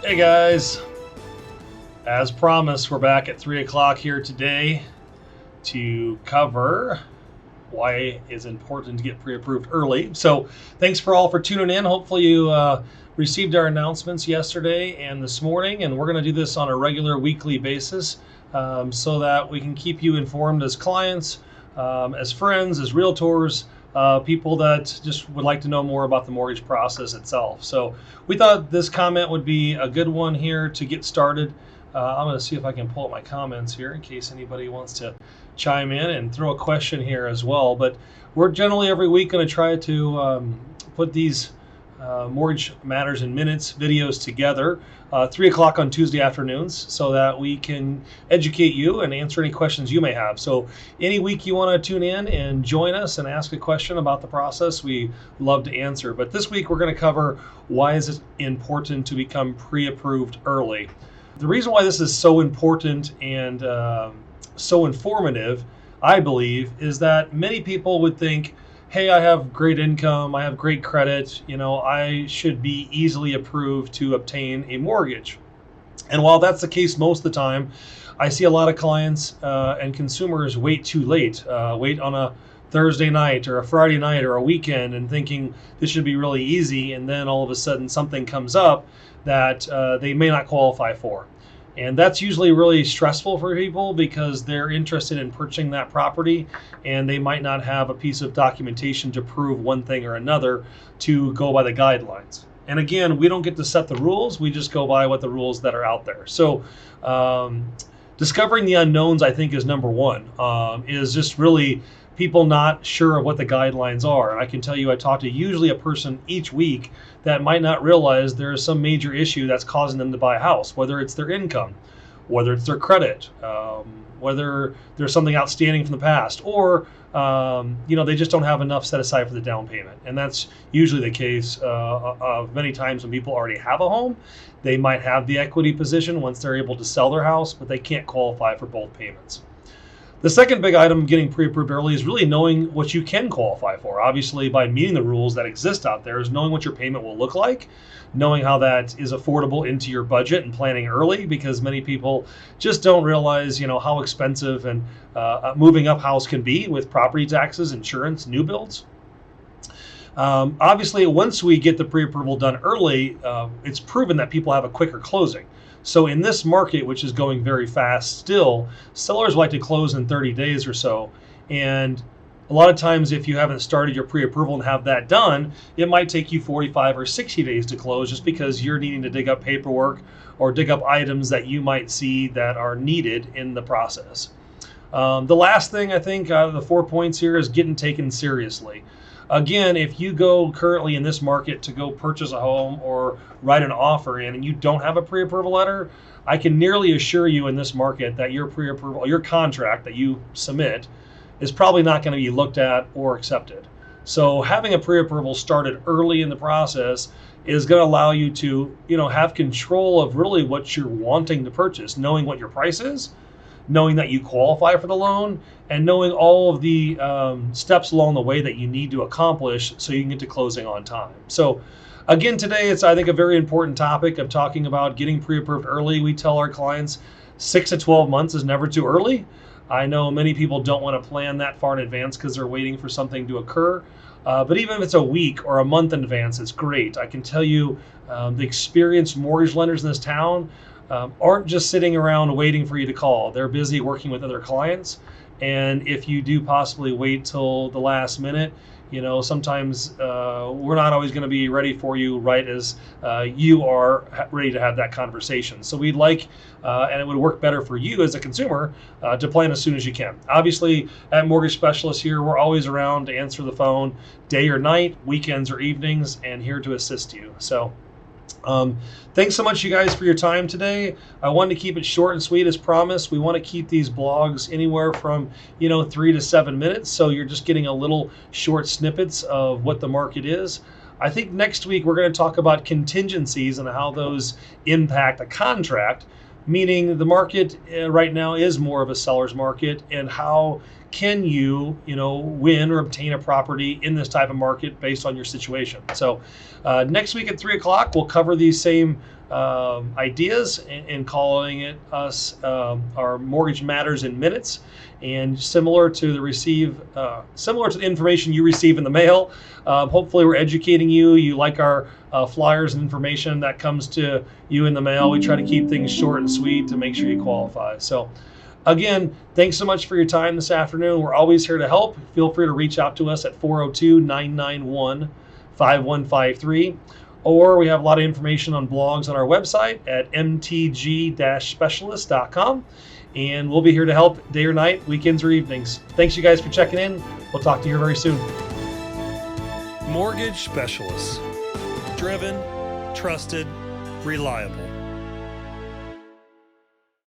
Hey guys, as promised, we're back at 3 o'clock here today to cover why it's important to get pre-approved early. So thanks for all for tuning in. Hopefully you received our announcements yesterday and this morning, and we're going to do this on a regular weekly basis so that we can keep you informed as clients, as friends, as realtors, people that just would like to know more about the mortgage process itself. So we thought this comment would be a good one here to get started. I'm going to see if I can pull up my comments here in case anybody wants to chime in and throw a question here as well. But we're generally every week going to try to put these mortgage matters in minutes videos together 3 o'clock on Tuesday afternoons so that we can educate you and answer any questions you may have. So any week you want to tune in and join us and ask a question about the process, we love to answer. But this week we're going to cover why is it important to become pre-approved early. The reason why this is so important and so informative, I believe, is that many people would think, hey, I have great income, I have great credit, I should be easily approved to obtain a mortgage. And while that's the case most of the time, I see a lot of clients and consumers wait too late, wait on a Thursday night or a Friday night or a weekend and thinking this should be really easy, and then all of a sudden something comes up that they may not qualify for. And that's usually really stressful for people because they're interested in purchasing that property and they might not have a piece of documentation to prove one thing or another to go by the guidelines. And again, we don't get to set the rules, we just go by what the rules that are out there. So discovering the unknowns, I think, is number one, is just really people not sure of what the guidelines are. And I can tell you, I talk to usually a person each week that might not realize there is some major issue that's causing them to buy a house, whether it's their income, whether it's their credit, whether there's something outstanding from the past, or they just don't have enough set aside for the down payment. And that's usually the case of many times when people already have a home. They might have the equity position once they're able to sell their house, but they can't qualify for both payments. The second big item getting pre-approved early is really knowing what you can qualify for. Obviously, by meeting the rules that exist out there, is knowing what your payment will look like, knowing how that is affordable into your budget and planning early, because many people just don't realize, how expensive and moving up house can be with property taxes, insurance, new builds. Obviously, once we get the pre-approval done early, it's proven that people have a quicker closing. So in this market, which is going very fast still, sellers like to close in 30 days or so. And a lot of times, if you haven't started your pre-approval and have that done, it might take you 45 or 60 days to close just because you're needing to dig up paperwork or dig up items that you might see that are needed in the process. The last thing I think out of the 4 points here is getting taken seriously. Again, if you go currently in this market to go purchase a home or write an offer in and you don't have a pre-approval letter, I can nearly assure you in this market that your pre-approval, your contract that you submit is probably not going to be looked at or accepted. So having a pre-approval started early in the process is going to allow you to, have control of really what you're wanting to purchase, knowing what your price is, knowing that you qualify for the loan, and knowing all of the steps along the way that you need to accomplish so you can get to closing on time. So again, today it's, I think, a very important topic of talking about getting pre-approved early. We tell our clients 6 to 12 months is never too early. I know many people don't want to plan that far in advance because they're waiting for something to occur. But even if it's a week or a month in advance, it's great. I can tell you the experienced mortgage lenders in this town aren't just sitting around waiting for you to call. They're busy working with other clients. And if you do possibly wait till the last minute, sometimes we're not always going to be ready for you right as you are ready to have that conversation. So we'd like, and it would work better for you as a consumer, to plan as soon as you can. Obviously, at Mortgage Specialists here, we're always around to answer the phone day or night, weekends or evenings, and here to assist you. So thanks so much, you guys, for your time today. I wanted to keep it short and sweet as promised. We want to keep these blogs anywhere from 3 to 7 minutes, so you're just getting a little short snippets of what the market is. I think next week we're going to talk about contingencies and how those impact a contract, meaning the market right now is more of a seller's market, and how can you, win or obtain a property in this type of market based on your situation. So next week at 3 o'clock, we'll cover these same ideas and calling it our Mortgage Matters in Minutes. And similar to the information you receive in the mail, hopefully we're educating you. You like our flyers and information that comes to you in the mail. We try to keep things short and sweet to make sure you qualify. So again, thanks so much for your time this afternoon. We're always here to help. Feel free to reach out to us at 402-991-5153. Or we have a lot of information on blogs on our website at mtg-specialist.com. And we'll be here to help day or night, weekends or evenings. Thanks you guys for checking in. We'll talk to you very soon. Mortgage Specialists. Driven, trusted, reliable.